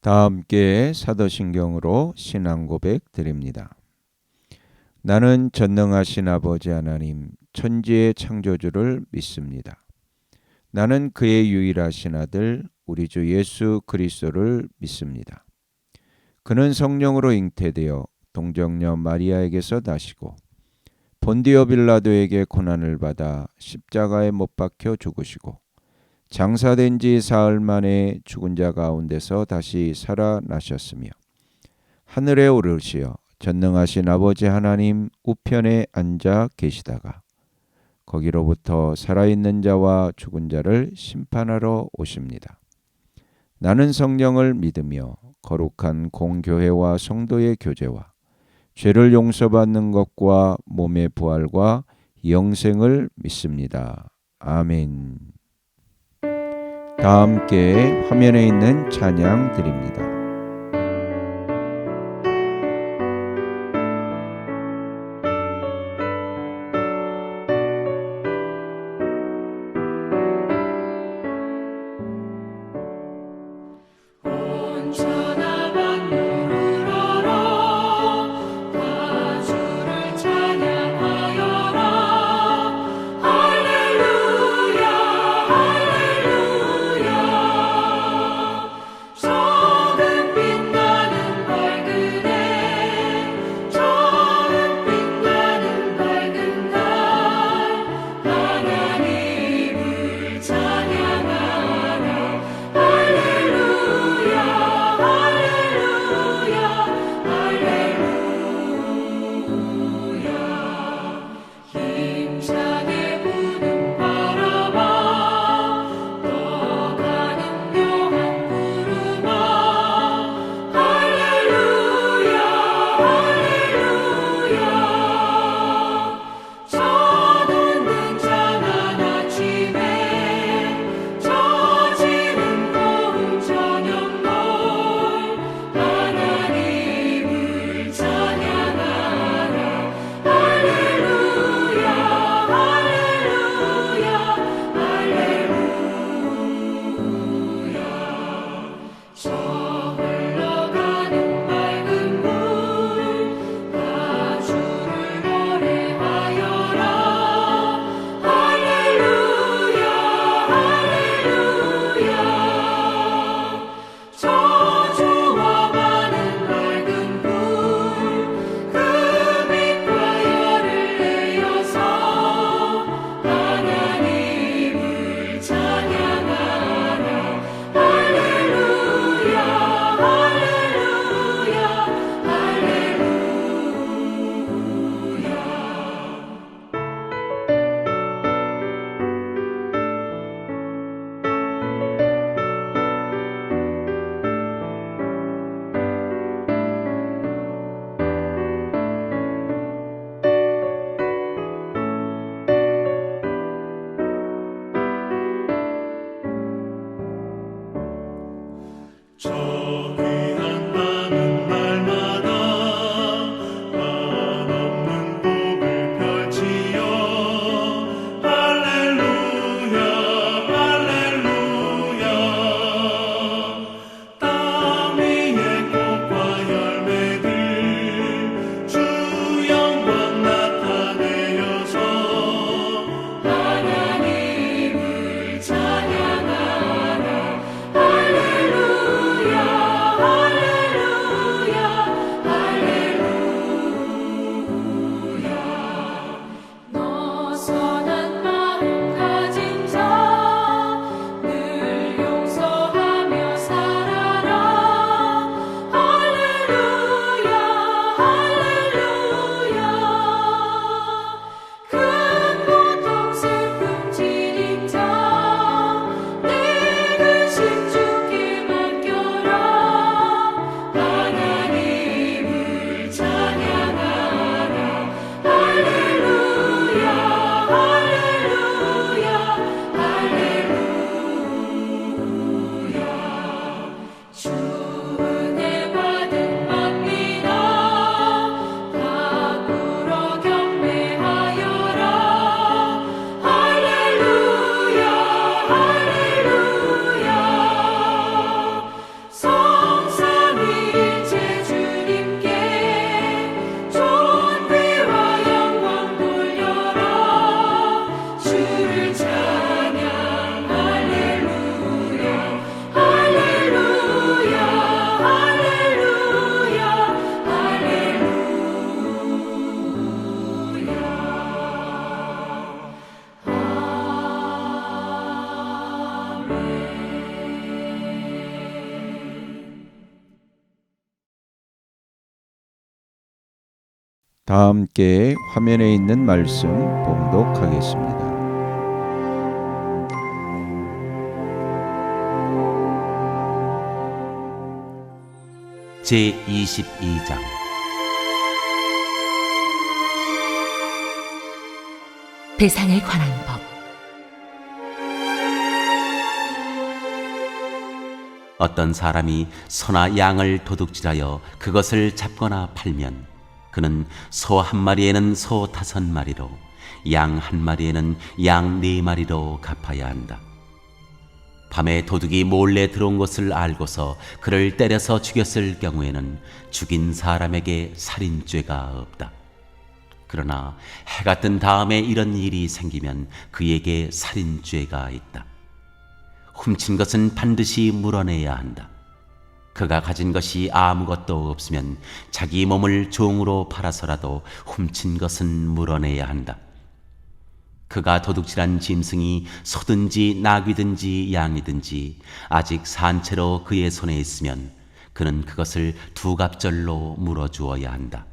다 함께 사도신경으로 신앙 고백 드립니다. 나는 전능하신 아버지 하나님 천지의 창조주를 믿습니다. 나는 그의 유일하신 아들 우리 주 예수 그리스도를 믿습니다. 그는 성령으로 잉태되어 동정녀 마리아에게서 나시고 본디오 빌라도에게 고난을 받아 십자가에 못 박혀 죽으시고 장사된 지 사흘 만에 죽은 자 가운데서 다시 살아나셨으며 하늘에 오르시어 전능하신 아버지 하나님 우편에 앉아 계시다가 거기로부터 살아있는 자와 죽은 자를 심판하러 오십니다. 나는 성령을 믿으며 거룩한 공교회와 성도의 교제와 죄를 용서받는 것과 몸의 부활과 영생을 믿습니다. 아멘. 다 함께 화면에 있는 찬양 드립니다. 다 함께 화면에 있는 말씀 봉독하겠습니다. 제22장 배상에 관한 법. 어떤 사람이 소나 양을 도둑질하여 그것을 잡거나 팔면 그는 소 한 마리에는 소 5마리로 양 한 마리에는 양 4마리로 갚아야 한다. 밤에 도둑이 몰래 들어온 것을 알고서 그를 때려서 죽였을 경우에는 죽인 사람에게 살인죄가 없다. 그러나 해가 뜬 다음에 이런 일이 생기면 그에게 살인죄가 있다. 훔친 것은 반드시 물어내야 한다. 그가 가진 것이 아무것도 없으면 자기 몸을 종으로 팔아서라도 훔친 것은 물어내야 한다. 그가 도둑질한 짐승이 소든지 나귀든지 양이든지 아직 산 채로 그의 손에 있으면 그는 그것을 2갑절로 물어주어야 한다.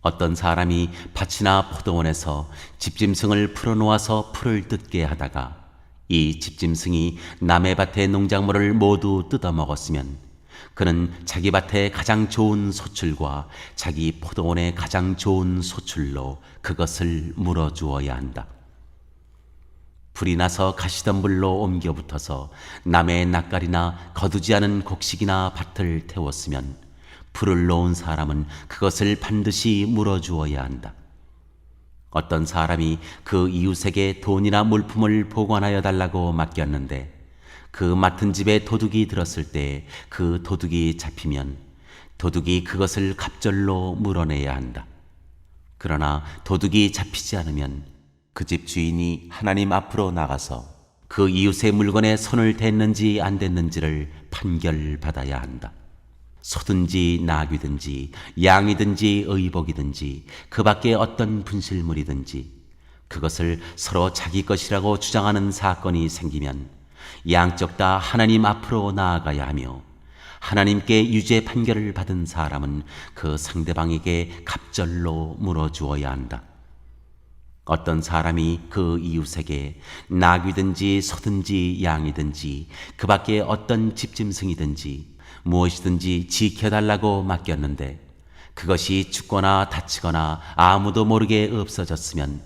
어떤 사람이 밭이나 포도원에서 집짐승을 풀어놓아서 풀을 뜯게 하다가 이 집짐승이 남의 밭의 농작물을 모두 뜯어먹었으면 그는 자기 밭의 가장 좋은 소출과 자기 포도원의 가장 좋은 소출로 그것을 물어주어야 한다. 불이 나서 가시덤불로 옮겨 붙어서 남의 낯갈이나 거두지 않은 곡식이나 밭을 태웠으면 불을 놓은 사람은 그것을 반드시 물어주어야 한다. 어떤 사람이 그 이웃에게 돈이나 물품을 보관하여 달라고 맡겼는데 그 맡은 집에 도둑이 들었을 때 그 도둑이 잡히면 도둑이 그것을 갑절로 물어내야 한다. 그러나 도둑이 잡히지 않으면 그 집 주인이 하나님 앞으로 나가서 그 이웃의 물건에 손을 댔는지 안 댔는지를 판결받아야 한다. 소든지 나귀든지 양이든지 의복이든지 그 밖에 어떤 분실물이든지 그것을 서로 자기 것이라고 주장하는 사건이 생기면 양쪽 다 하나님 앞으로 나아가야 하며 하나님께 유죄 판결을 받은 사람은 그 상대방에게 갑절로 물어주어야 한다. 어떤 사람이 그 이웃에게 나귀든지 소든지 양이든지 그 밖에 어떤 집짐승이든지 무엇이든지 지켜달라고 맡겼는데 그것이 죽거나 다치거나 아무도 모르게 없어졌으면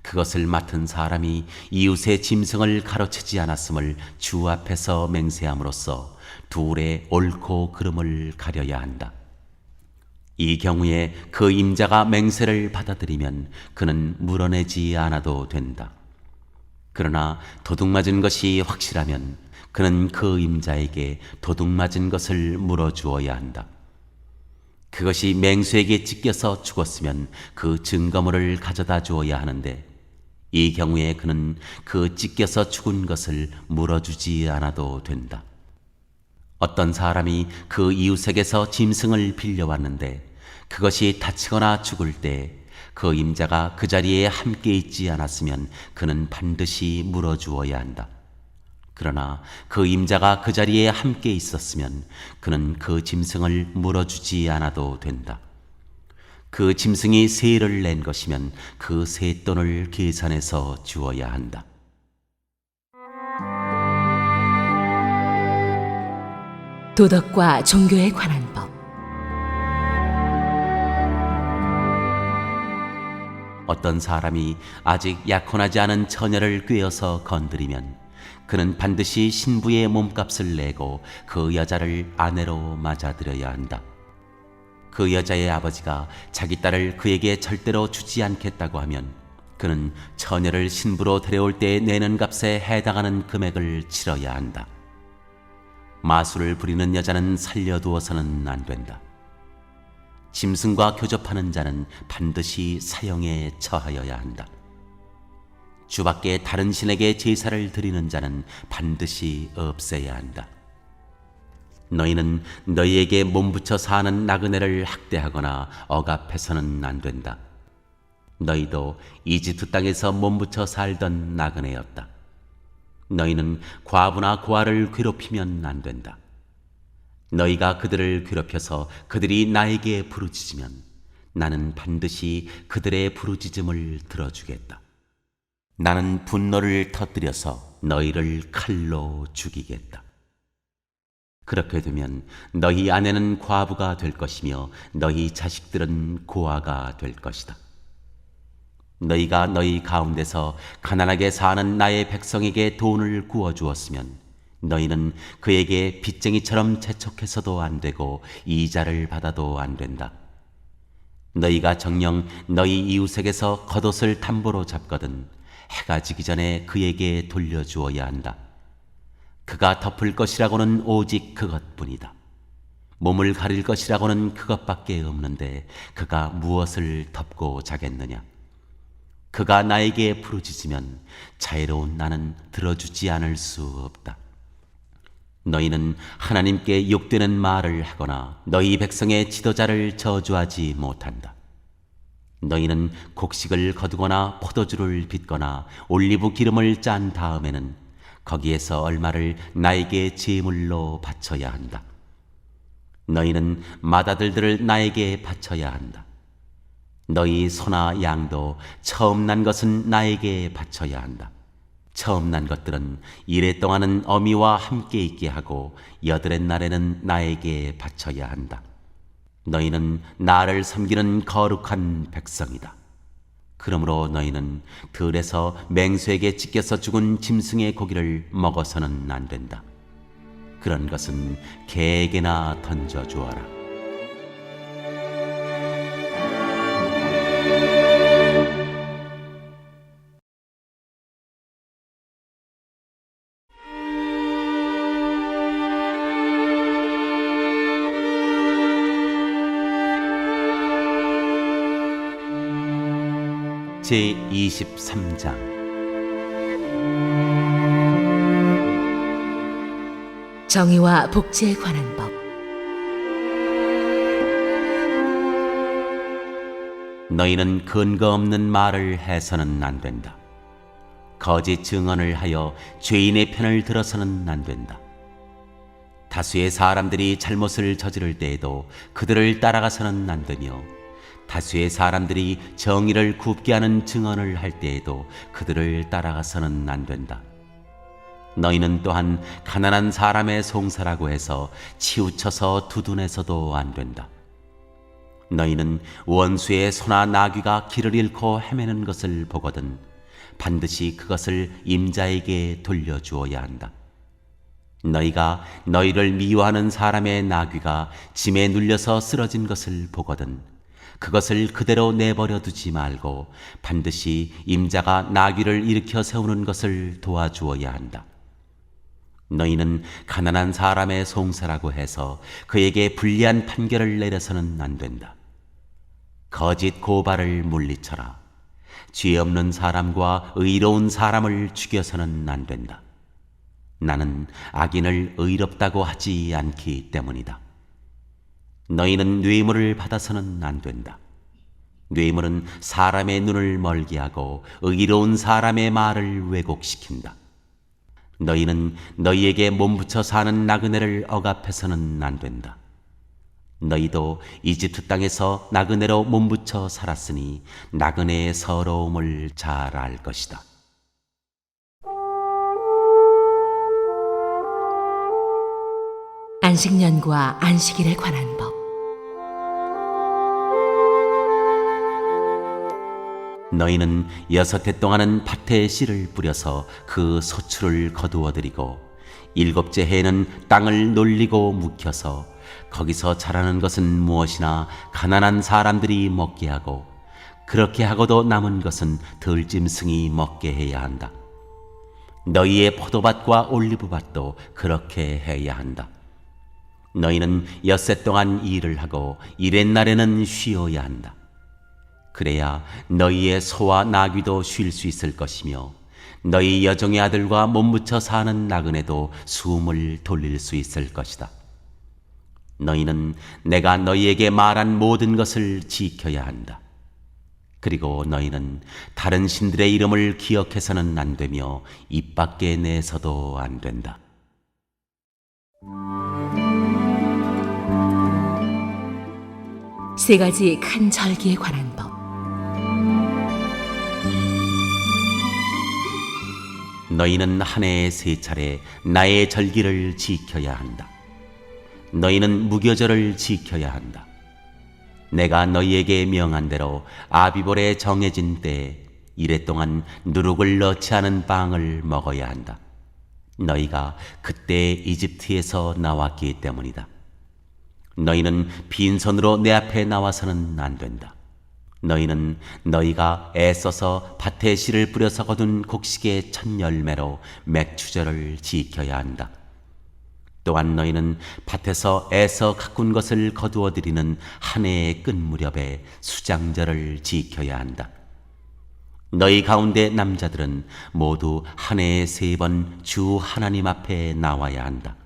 그것을 맡은 사람이 이웃의 짐승을 가로채지 않았음을 주 앞에서 맹세함으로써 둘의 옳고 그름을 가려야 한다. 이 경우에 그 임자가 맹세를 받아들이면 그는 물어내지 않아도 된다. 그러나 도둑맞은 것이 확실하면 그는 그 임자에게 도둑맞은 것을 물어주어야 한다. 그것이 맹수에게 찢겨서 죽었으면 그 증거물을 가져다 주어야 하는데 이 경우에 그는 그 찢겨서 죽은 것을 물어주지 않아도 된다. 어떤 사람이 그 이웃에게서 짐승을 빌려왔는데 그것이 다치거나 죽을 때 그 임자가 그 자리에 함께 있지 않았으면 그는 반드시 물어주어야 한다. 그러나 그 임자가 그 자리에 함께 있었으면 그는 그 짐승을 물어주지 않아도 된다. 그 짐승이 세를 낸 것이면 그 세돈을 계산해서 주어야 한다. 도덕과 종교에 관한 법. 어떤 사람이 아직 약혼하지 않은 처녀를 꾀어서 건드리면 그는 반드시 신부의 몸값을 내고 그 여자를 아내로 맞아들여야 한다. 그 여자의 아버지가 자기 딸을 그에게 절대로 주지 않겠다고 하면 그는 처녀를 신부로 데려올 때 내는 값에 해당하는 금액을 치러야 한다. 마술을 부리는 여자는 살려두어서는 안 된다. 짐승과 교접하는 자는 반드시 사형에 처하여야 한다. 주밖에 다른 신에게 제사를 드리는 자는 반드시 없애야 한다. 너희는 너희에게 몸붙여 사는 나그네를 학대하거나 억압해서는 안 된다. 너희도 이집트 땅에서 몸붙여 살던 나그네였다. 너희는 과부나 고아를 괴롭히면 안 된다. 너희가 그들을 괴롭혀서 그들이 나에게 부르짖으면 나는 반드시 그들의 부르짖음을 들어주겠다. 나는 분노를 터뜨려서 너희를 칼로 죽이겠다. 그렇게 되면 너희 아내는 과부가 될 것이며 너희 자식들은 고아가 될 것이다. 너희가 너희 가운데서 가난하게 사는 나의 백성에게 돈을 구워주었으면 너희는 그에게 빚쟁이처럼 재촉해서도 안 되고 이자를 받아도 안 된다. 너희가 정녕 너희 이웃에게서 겉옷을 담보로 잡거든 해가 지기 전에 그에게 돌려주어야 한다. 그가 덮을 것이라고는 오직 그것뿐이다. 몸을 가릴 것이라고는 그것밖에 없는데 그가 무엇을 덮고 자겠느냐? 그가 나에게 부르짖으면 자애로운 나는 들어주지 않을 수 없다. 너희는 하나님께 욕되는 말을 하거나 너희 백성의 지도자를 저주하지 못한다. 너희는 곡식을 거두거나 포도주를 빚거나 올리브 기름을 짠 다음에는 거기에서 얼마를 나에게 제물로 바쳐야 한다. 너희는 맏아들들을 나에게 바쳐야 한다. 너희 소나 양도 처음 난 것은 나에게 바쳐야 한다. 처음 난 것들은 이래 동안은 어미와 함께 있게 하고 여드렛 날에는 나에게 바쳐야 한다. 너희는 나를 섬기는 거룩한 백성이다. 그러므로 너희는 들에서 맹수에게 찢겨서 죽은 짐승의 고기를 먹어서는 안 된다. 그런 것은 개에게나 던져주어라. 제23장 정의와 복지에 관한 법. 너희는 근거 없는 말을 해서는 안 된다. 거짓 증언을 하여 죄인의 편을 들어서는 안 된다. 다수의 사람들이 잘못을 저지를 때에도 그들을 따라가서는 안 되며 다수의 사람들이 정의를 굽게 하는 증언을 할 때에도 그들을 따라가서는 안 된다. 너희는 또한 가난한 사람의 송사라고 해서 치우쳐서 두둔해서도 안 된다. 너희는 원수의 소나 나귀가 길을 잃고 헤매는 것을 보거든 반드시 그것을 임자에게 돌려주어야 한다. 너희가 너희를 미워하는 사람의 나귀가 짐에 눌려서 쓰러진 것을 보거든 그것을 그대로 내버려 두지 말고 반드시 임자가 나귀를 일으켜 세우는 것을 도와주어야 한다. 너희는 가난한 사람의 송사라고 해서 그에게 불리한 판결을 내려서는 안 된다. 거짓 고발을 물리쳐라. 죄 없는 사람과 의로운 사람을 죽여서는 안 된다. 나는 악인을 의롭다고 하지 않기 때문이다. 너희는 뇌물을 받아서는 안 된다. 뇌물은 사람의 눈을 멀게 하고 의로운 사람의 말을 왜곡시킨다. 너희는 너희에게 몸붙여 사는 나그네를 억압해서는 안 된다. 너희도 이집트 땅에서 나그네로 몸붙여 살았으니 나그네의 서러움을 잘 알 것이다. 안식년과 안식일에 관한 법. 너희는 6해 동안은 밭에 씨를 뿌려서 그 소출을 거두어들이고 7째 해에는 땅을 놀리고 묵혀서 거기서 자라는 것은 무엇이나 가난한 사람들이 먹게 하고 그렇게 하고도 남은 것은 들짐승이 먹게 해야 한다. 너희의 포도밭과 올리브밭도 그렇게 해야 한다. 너희는 6해 동안 일을 하고 7의 날에는 쉬어야 한다. 그래야 너희의 소와 나귀도 쉴 수 있을 것이며 너희 여종의 아들과 몸붙여 사는 나그네도 숨을 돌릴 수 있을 것이다. 너희는 내가 너희에게 말한 모든 것을 지켜야 한다. 그리고 너희는 다른 신들의 이름을 기억해서는 안 되며 입 밖에 내서도 안 된다. 세 가지 큰 절기에 관한 법. 너희는 한 해에 세 차례 나의 절기를 지켜야 한다. 너희는 무교절을 지켜야 한다. 내가 너희에게 명한 대로 아비볼에 정해진 때에 이래 동안 누룩을 넣지 않은 빵을 먹어야 한다. 너희가 그때 이집트에서 나왔기 때문이다. 너희는 빈손으로 내 앞에 나와서는 안 된다. 너희는 너희가 애써서 밭에 씨를 뿌려서 거둔 곡식의 첫 열매로 맥추절을 지켜야 한다. 또한 너희는 밭에서 애써 가꾼 것을 거두어 드리는 한 해의 끝 무렵에 수장절을 지켜야 한다. 너희 가운데 남자들은 모두 한 해에 3번 주 하나님 앞에 나와야 한다.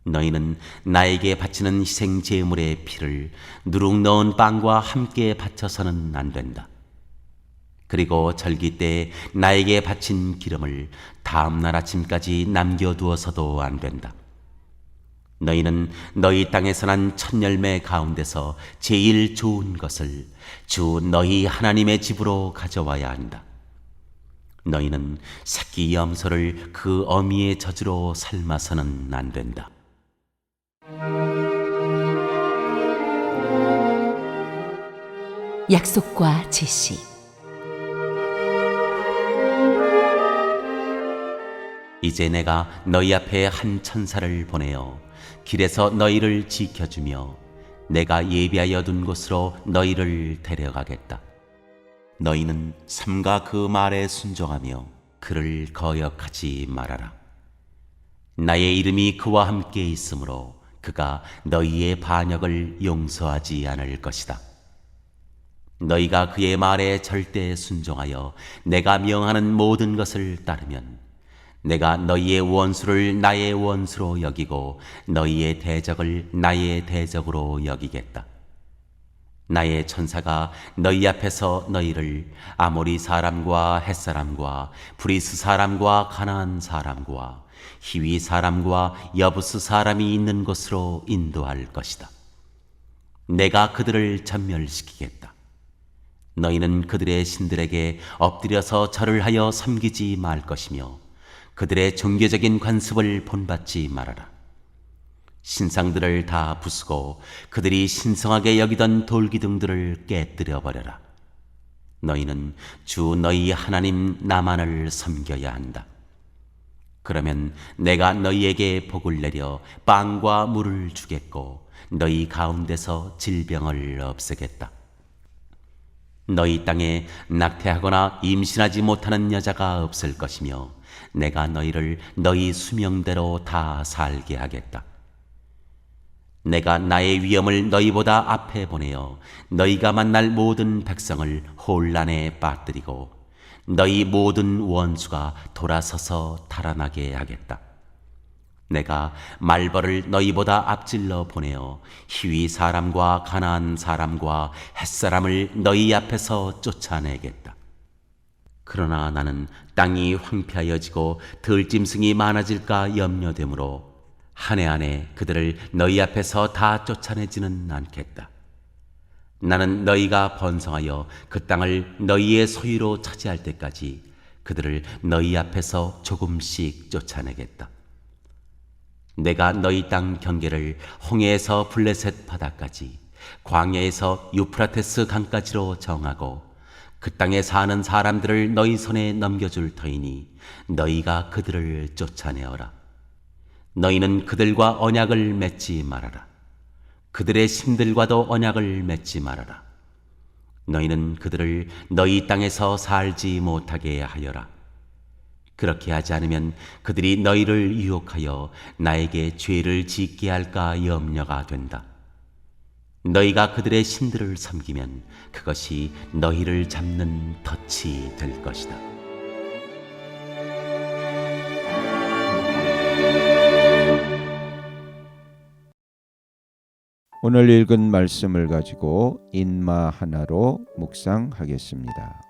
너희는 나에게 바치는 희생 제물의 피를 누룩 넣은 빵과 함께 바쳐서는 안 된다. 그리고 절기 때 나에게 바친 기름을 다음 날 아침까지 남겨두어서도 안 된다. 너희는 너희 땅에서 난 첫 열매 가운데서 제일 좋은 것을 주 너희 하나님의 집으로 가져와야 한다. 너희는 새끼 염소를 그 어미의 젖으로 삶아서는 안 된다. 약속과 제시. 이제 내가 너희 앞에 한 천사를 보내어 길에서 너희를 지켜주며 내가 예비하여 둔 곳으로 너희를 데려가겠다. 너희는 삼가 그 말에 순종하며 그를 거역하지 말아라. 나의 이름이 그와 함께 있으므로 그가 너희의 반역을 용서하지 않을 것이다. 너희가 그의 말에 절대 순종하여 내가 명하는 모든 것을 따르면 내가 너희의 원수를 나의 원수로 여기고 너희의 대적을 나의 대적으로 여기겠다. 나의 천사가 너희 앞에서 너희를 아모리 사람과 헷사람과 브리스 사람과 가나안 사람과 히위 사람과 여부스 사람이 있는 곳으로 인도할 것이다. 내가 그들을 전멸시키겠다. 너희는 그들의 신들에게 엎드려서 절을 하여 섬기지 말 것이며 그들의 종교적인 관습을 본받지 말아라. 신상들을 다 부수고 그들이 신성하게 여기던 돌기둥들을 깨뜨려 버려라. 너희는 주 너희 하나님 나만을 섬겨야 한다. 그러면 내가 너희에게 복을 내려 빵과 물을 주겠고 너희 가운데서 질병을 없애겠다. 너희 땅에 낙태하거나 임신하지 못하는 여자가 없을 것이며 내가 너희를 너희 수명대로 다 살게 하겠다. 내가 나의 위엄을 너희보다 앞에 보내어 너희가 만날 모든 백성을 혼란에 빠뜨리고 너희 모든 원수가 돌아서서 달아나게 하겠다. 내가 말벌을 너희보다 앞질러 보내어 히위 사람과 가나안 사람과 헷사람을 너희 앞에서 쫓아내겠다. 그러나 나는 땅이 황폐하여지고 들짐승이 많아질까 염려되므로 한 해 안에 그들을 너희 앞에서 다 쫓아내지는 않겠다. 나는 너희가 번성하여 그 땅을 너희의 소유로 차지할 때까지 그들을 너희 앞에서 조금씩 쫓아내겠다. 내가 너희 땅 경계를 홍해에서 블레셋 바다까지 광야에서 유프라테스 강까지로 정하고 그 땅에 사는 사람들을 너희 손에 넘겨줄 터이니 너희가 그들을 쫓아내어라. 너희는 그들과 언약을 맺지 말아라. 그들의 신들과도 언약을 맺지 말아라. 너희는 그들을 너희 땅에서 살지 못하게 하여라. 그렇게 하지 않으면 그들이 너희를 유혹하여 나에게 죄를 짓게 할까 염려가 된다. 너희가 그들의 신들을 섬기면 그것이 너희를 잡는 덫이 될 것이다. 오늘 읽은 말씀을 가지고 인마 하나로 묵상하겠습니다.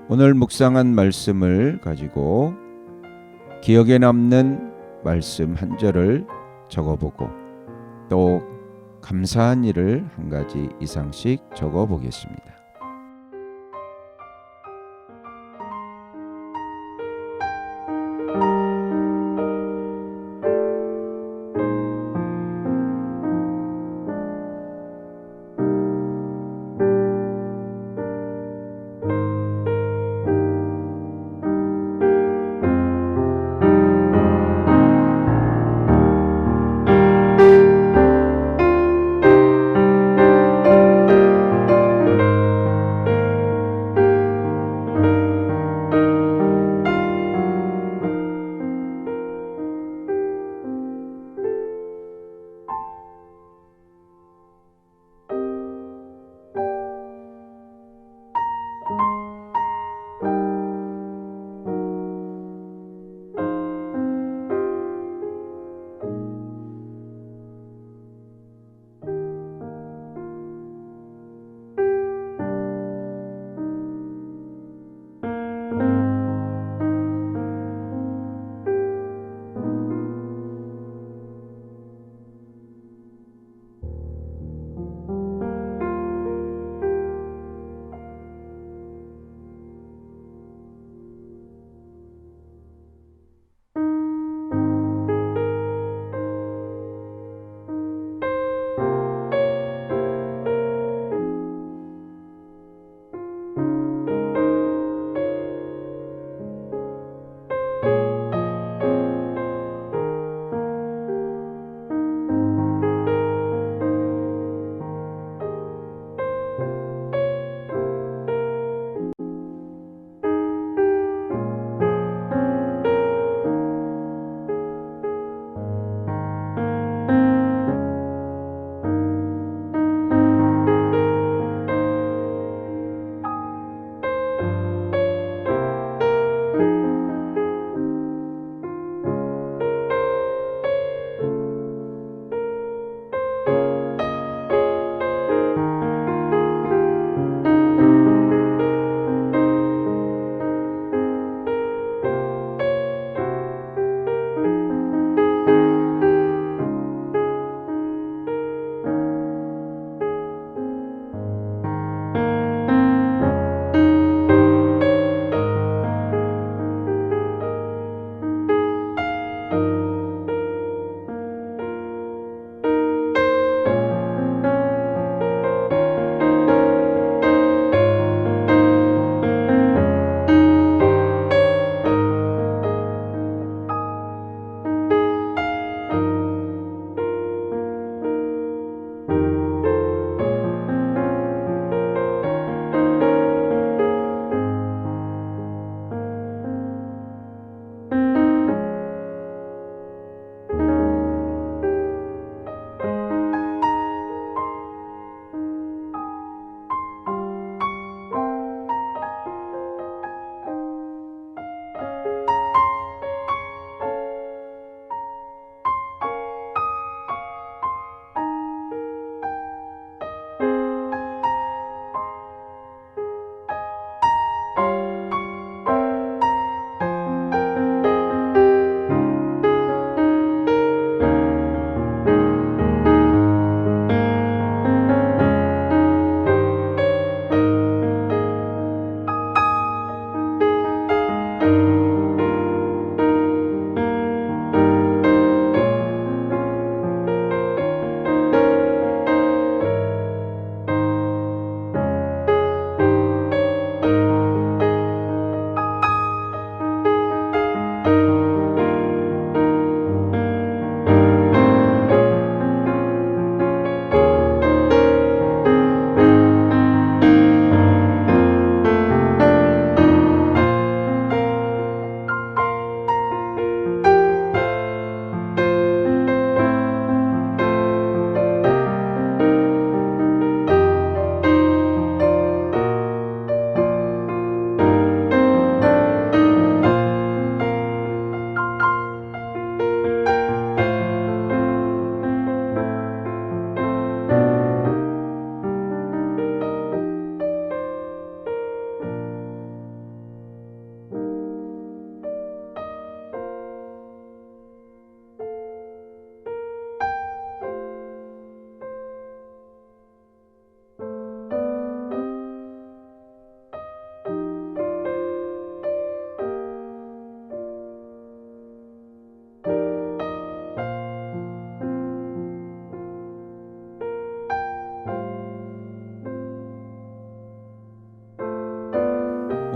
오늘 묵상한 말씀을 가지고 기억에 남는 말씀 한 절을 적어보고 또 감사한 일을 한 가지 이상씩 적어보겠습니다.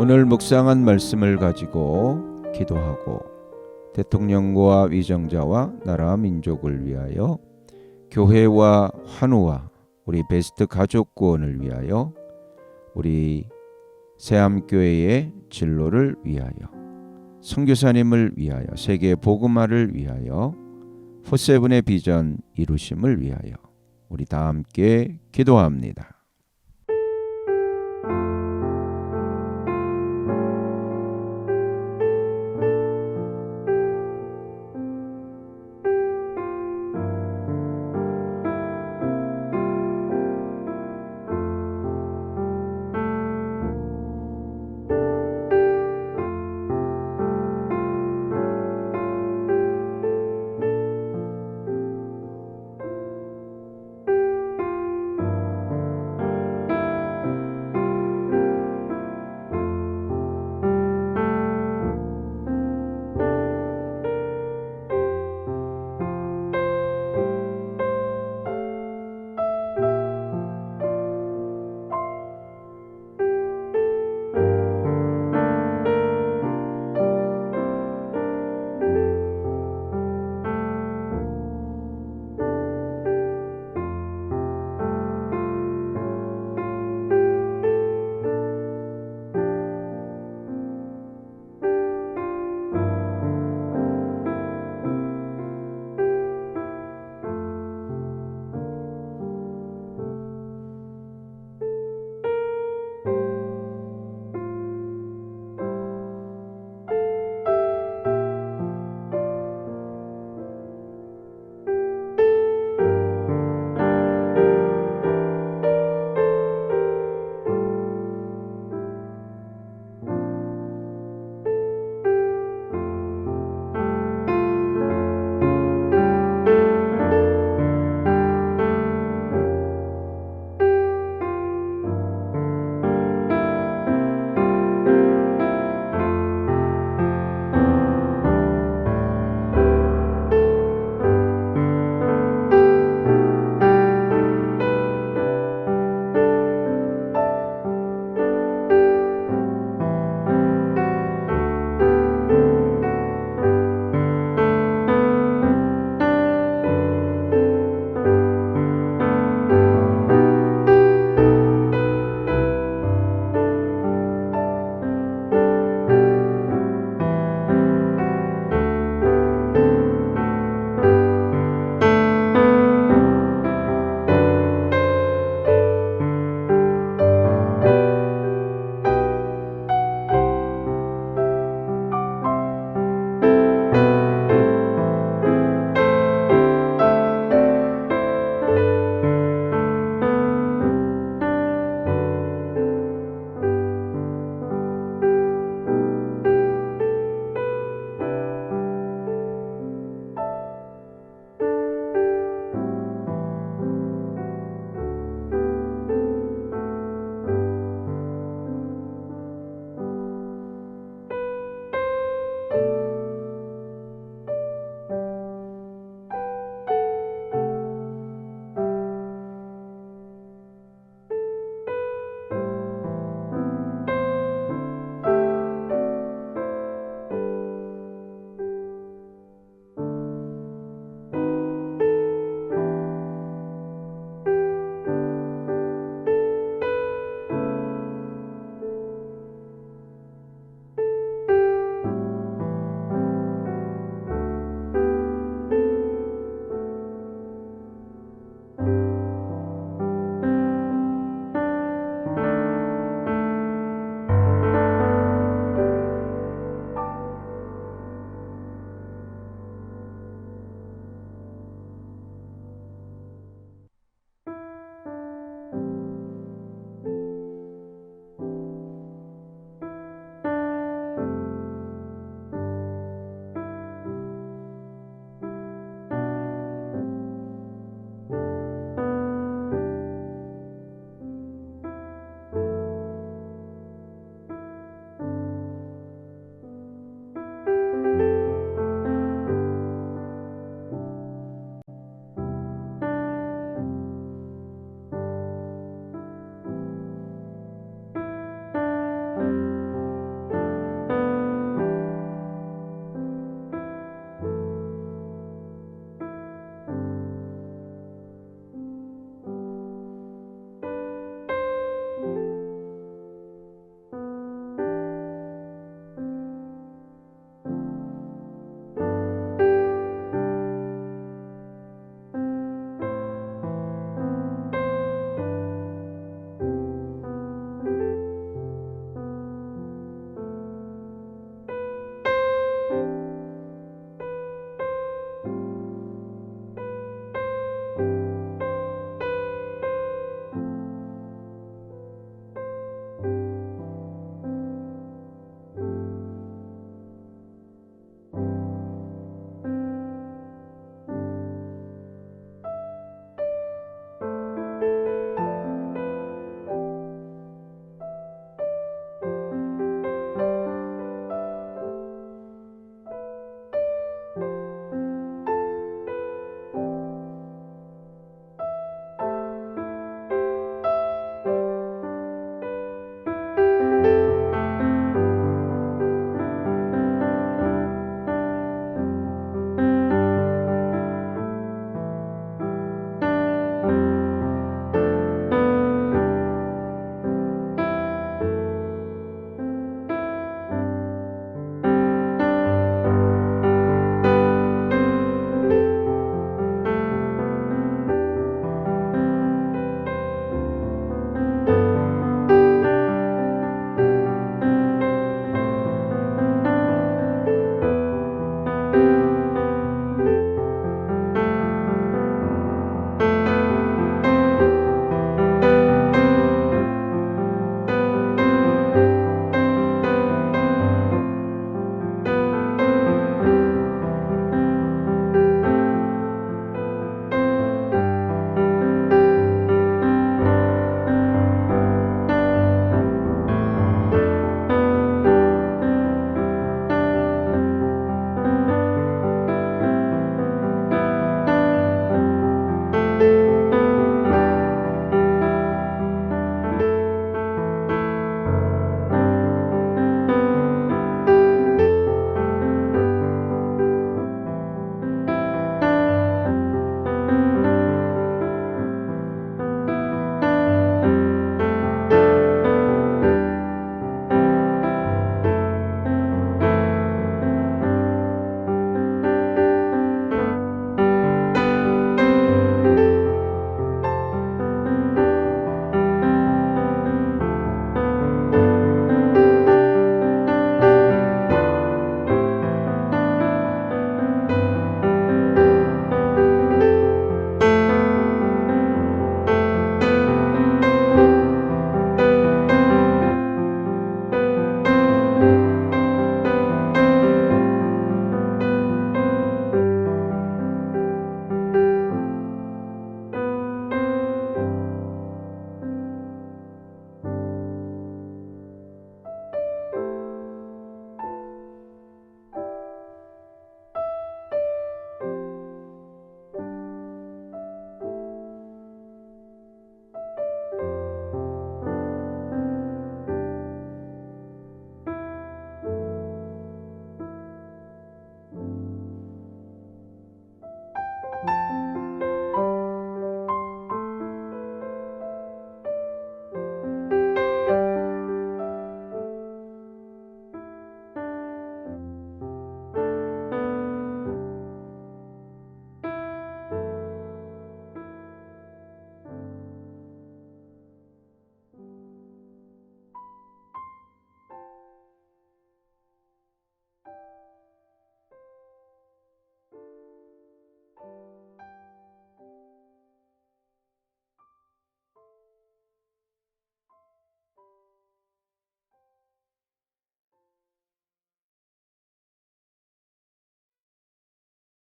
오늘 묵상한 말씀을 가지고 기도하고 대통령과 위정자와 나라 민족을 위하여 교회와 환우와 우리 베스트 가족 구원을 위하여 우리 새암교회의 진로를 위하여 선교사님을 위하여 세계 복음화를 위하여 포세븐의 비전 이루심을 위하여 우리 다 함께 기도합니다.